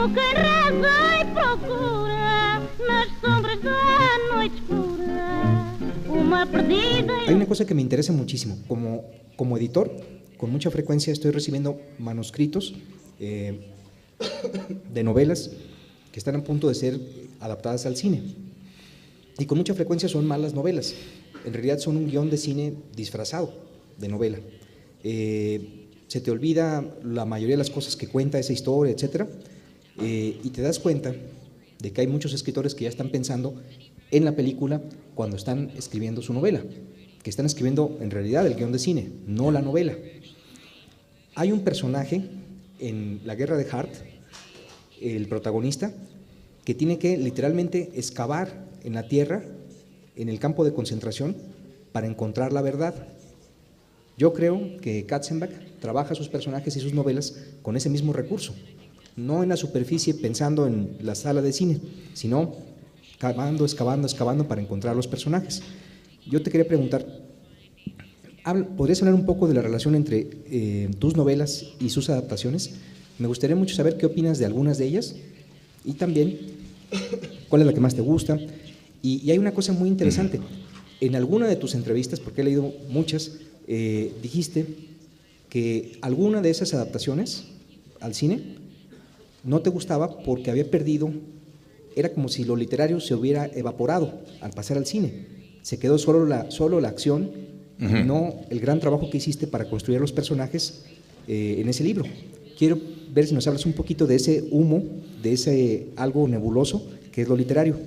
como quem reza e procura nas sombras da noite escura uma perdida. Hay una cosa que me interesa muchísimo. Como editor, con mucha frecuencia estoy recibiendo manuscritos de novelas que están a punto de ser adaptadas al cine. Y con mucha frecuencia son malas novelas. En realidad son un guión de cine disfrazado de novela. Se te olvida la mayoría de las cosas que cuenta esa historia, etc. Y te das cuenta de que hay muchos escritores que ya están pensando en la película cuando están escribiendo su novela, que están escribiendo en realidad el guión de cine, no la novela. Hay un personaje en La Guerra de Hart, el protagonista, que tiene que literalmente excavar en la tierra, en el campo de concentración, para encontrar la verdad. Yo creo que Katzenbach trabaja sus personajes y sus novelas con ese mismo recurso, no en la superficie pensando en la sala de cine, sino cavando, excavando para encontrar los personajes. Yo te quería preguntar, ¿podrías hablar un poco de la relación entre tus novelas y sus adaptaciones? Me gustaría mucho saber qué opinas de algunas de ellas y también cuál es la que más te gusta. Y hay una cosa muy interesante. En alguna de tus entrevistas, porque he leído muchas, dijiste que alguna de esas adaptaciones al cine no te gustaba porque había perdido, era como si lo literario se hubiera evaporado al pasar al cine. Se quedó solo la acción, y no el gran trabajo que hiciste para construir los personajes en ese libro. Quiero ver si nos hablas un poquito de ese humo, de ese algo nebuloso que es lo literario.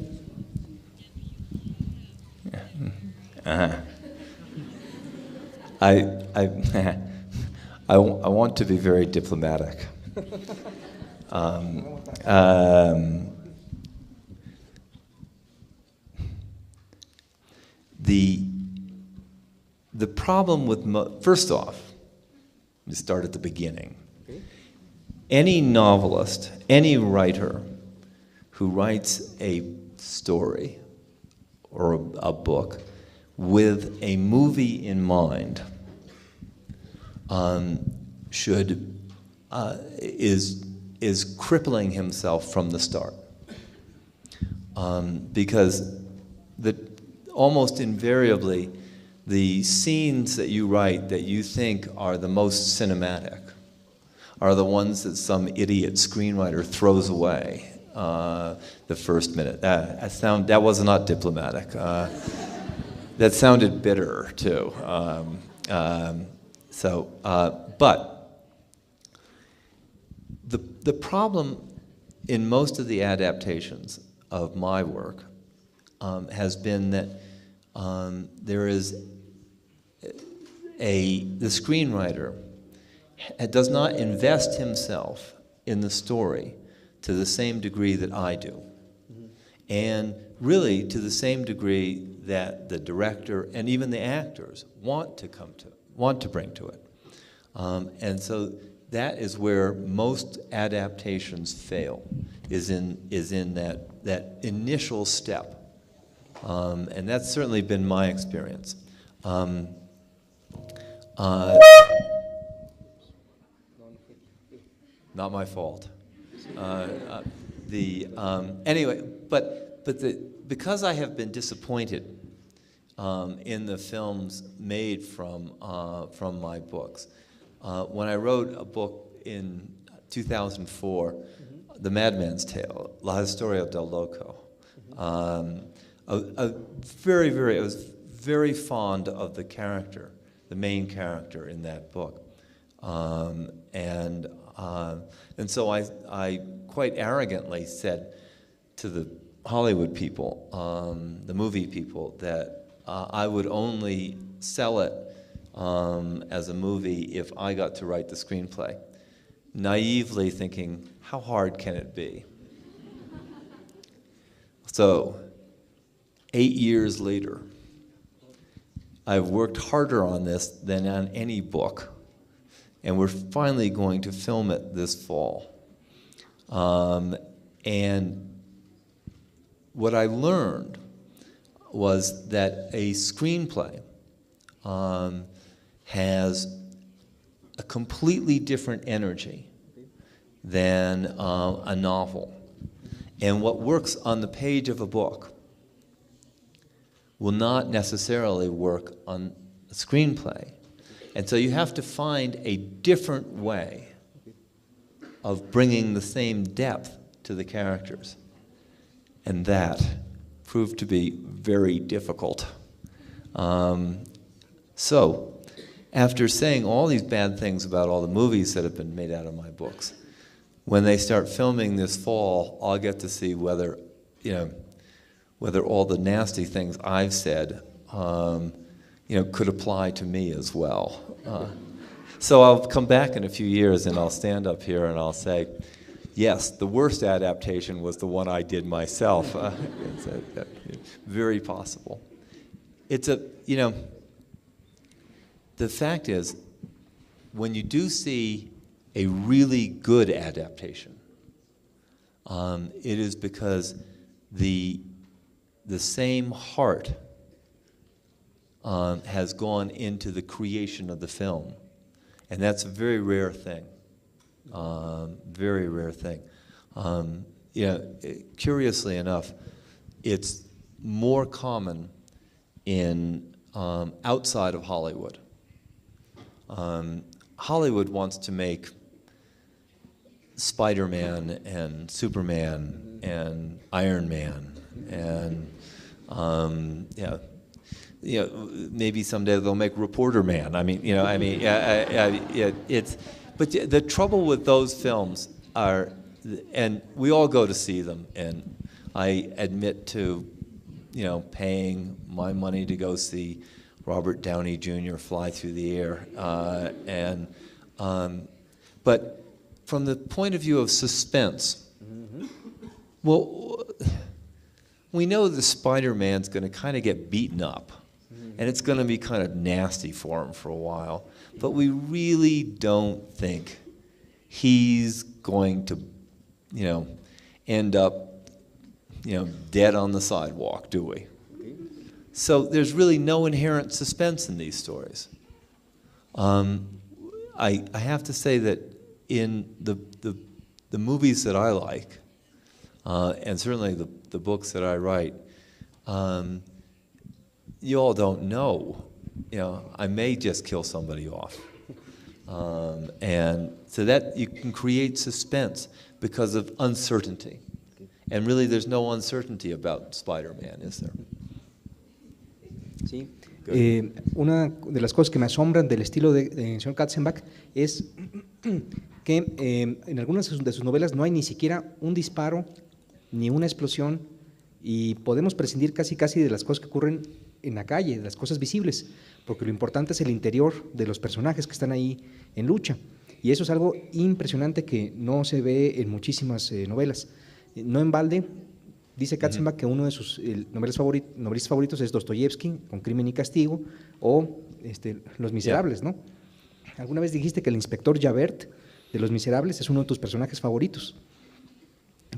I want to be very diplomatic. The problem with first off, let me start at the beginning. Okay. Any novelist, any writer who writes a story or a book with a movie in mind is crippling himself from the start, because almost invariably the scenes that you write that you think are the most cinematic are the ones that some idiot screenwriter throws away the first minute. That was not diplomatic. That sounded bitter too. But the problem in most of the adaptations of my work has been that there is the screenwriter does not invest himself in the story to the same degree that I do, and really to the same degree that the director and even the actors want to bring to it, and so that is where most adaptations fail, is in that initial step. And that's certainly been my experience. Not my fault. Anyway, because I have been disappointed in the films made from my books, when I wrote a book in 2004, The Madman's Tale, La Historia del Loco. I was very fond of the character, the main character in that book, and so I quite arrogantly said to the Hollywood people, the movie people, that I would only sell it as a movie if I got to write the screenplay, naively thinking, how hard can it be? So, 8 years later, I've worked harder on this than on any book, and we're finally going to film it this fall. And what I learned was that a screenplay has a completely different energy than a novel. And what works on the page of a book will not necessarily work on a screenplay. And so you have to find a different way of bringing the same depth to the characters. And that proved to be very difficult. So, after saying all these bad things about all the movies that have been made out of my books, when they start filming this fall, I'll get to see whether, whether all the nasty things I've said, could apply to me as well. So I'll come back in a few years and I'll stand up here and I'll say, yes, the worst adaptation was the one I did myself. It's very possible. The fact is, when you do see a really good adaptation, it is because the same heart has gone into the creation of the film. And that's a very rare thing. Very rare thing. Curiously enough, it's more common in outside of Hollywood. Hollywood wants to make Spider-Man and Superman and Iron Man and maybe someday they'll make Reporter Man. But the trouble with those films are, and we all go to see them, and I admit to, paying my money to go see Robert Downey Jr. fly through the air, but from the point of view of suspense, well, we know the Spider-Man's going to kind of get beaten up, and it's going to be kind of nasty for him for a while. But we really don't think he's going to, end up, dead on the sidewalk, do we? So there's really no inherent suspense in these stories. I have to say that in the movies that I like, and certainly the books that I write, you all don't know. I may just kill somebody off. And so that you can create suspense because of uncertainty. And really there's no uncertainty about Spider-Man, is there? Sí. Una de las cosas que me asombran del estilo de señor Katzenbach es que en algunas de sus novelas no hay ni siquiera un disparo ni una explosión y podemos prescindir casi de las cosas que ocurren en la calle, de las cosas visibles, porque lo importante es el interior de los personajes que están ahí en lucha. Y eso es algo impresionante que no se ve en muchísimas novelas. No en balde, dice Katzenbach que uno de sus novelistas favoritos es Dostoyevsky, con Crimen y Castigo, o Los Miserables, ¿no? Alguna vez dijiste que el inspector Javert de Los Miserables es uno de tus personajes favoritos.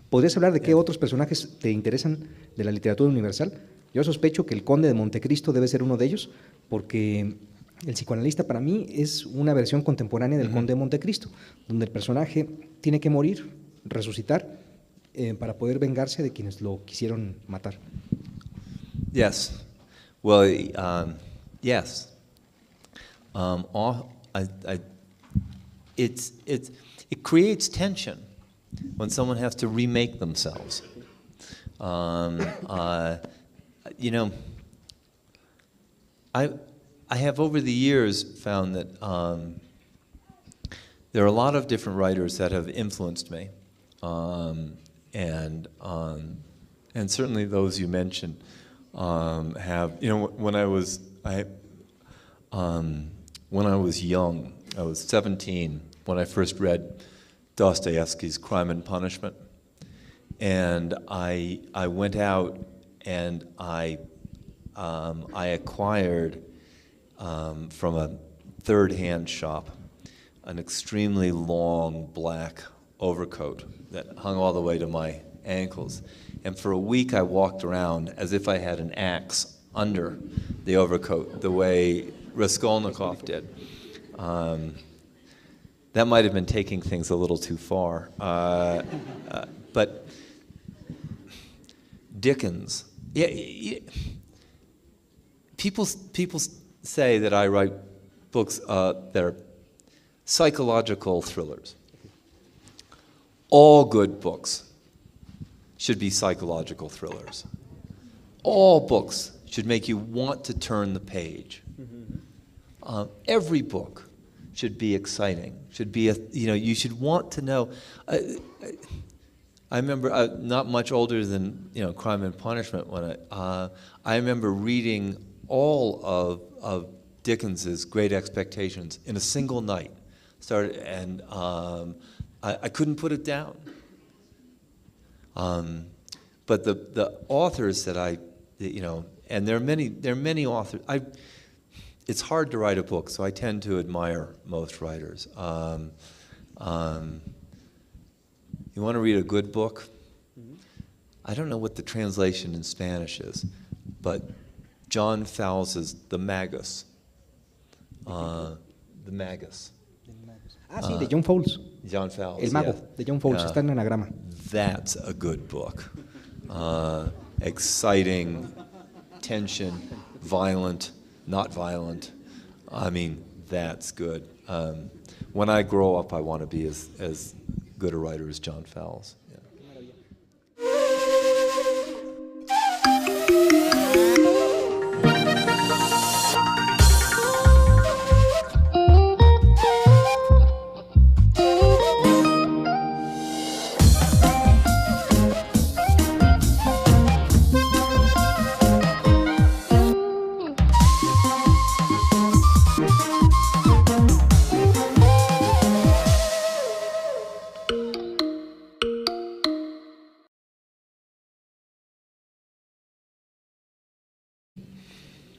¿Podrías hablar de qué otros personajes te interesan de la literatura universal? Yo sospecho que el Conde de Montecristo debe ser uno de ellos, porque el psicoanalista para mí es una versión contemporánea del Conde de Montecristo, donde el personaje tiene que morir, resucitar, para poder vengarse de quienes lo quisieron matar. Yes. Well, yes. It creates tension when someone has to remake themselves. I have over the years found that there are a lot of different writers that have influenced me, and certainly those you mentioned have. When I was young, I was 17 when I first read Dostoevsky's Crime and Punishment, and I went out and I acquired from a third-hand shop an extremely long black overcoat that hung all the way to my ankles. And for a week I walked around as if I had an axe under the overcoat, the way Raskolnikov did. that might have been taking things a little too far. But Dickens, people say that I write books that are psychological thrillers. All good books should be psychological thrillers. All books should make you want to turn the page. Every book should be exciting. Should be you should want to know. I remember not much older than Crime and Punishment when I remember reading all of Dickens's Great Expectations in a single night. And I couldn't put it down. But the authors that and there are many authors. It's hard to write a book, so I tend to admire most writers. You want to read a good book? I don't know what the translation in Spanish is, but John Fowles's The Magus. The Magus. Sí, de John Fowles. John Fowles. El Mago, de John Fowles, está en anagrama. That's a good book. Exciting, tension, violent, not violent. I mean, that's good. When I grow up, I want to be as good a writer as John Fowles. Yeah.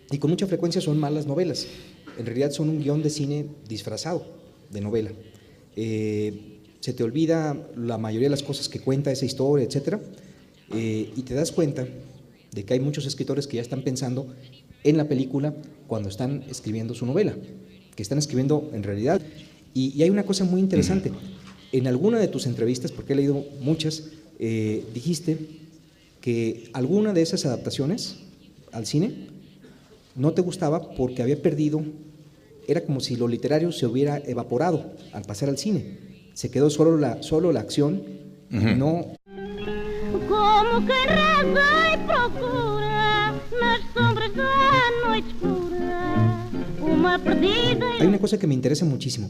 Y con mucha frecuencia son malas novelas. En realidad son un guión de cine disfrazado de novela. Se te olvida la mayoría de las cosas que cuenta esa historia, etc. Y te das cuenta de que hay muchos escritores que ya están pensando en la película cuando están escribiendo su novela, que están escribiendo en realidad. Y hay una cosa muy interesante. En alguna de tus entrevistas, porque he leído muchas, dijiste que alguna de esas adaptaciones al cine no te gustaba porque había perdido, era como si lo literario se hubiera evaporado al pasar al cine. Se quedó solo la acción, no. Como quem reza e procura nas sombras da noite escura, uma perdida. Hay una cosa que me interesa muchísimo.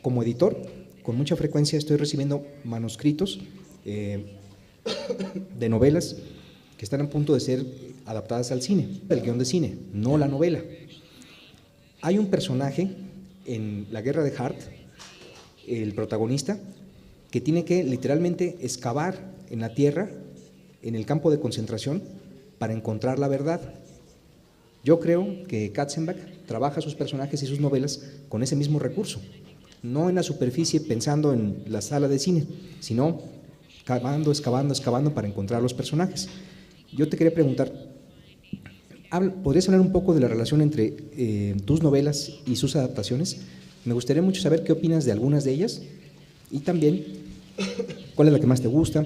Como editor, con mucha frecuencia estoy recibiendo manuscritos de novelas que están a punto de ser adaptadas al cine, el guión de cine, no la novela. Hay un personaje en La Guerra de Hart, el protagonista, que tiene que literalmente excavar en la tierra, en el campo de concentración, para encontrar la verdad. Yo creo que Katzenbach trabaja sus personajes y sus novelas con ese mismo recurso, no en la superficie pensando en la sala de cine, sino excavando para encontrar los personajes. Yo te quería preguntar, ¿podrías hablar un poco de la relación entre tus novelas y sus adaptaciones? Me gustaría mucho saber qué opinas de algunas de ellas y también cuál es la que más te gusta.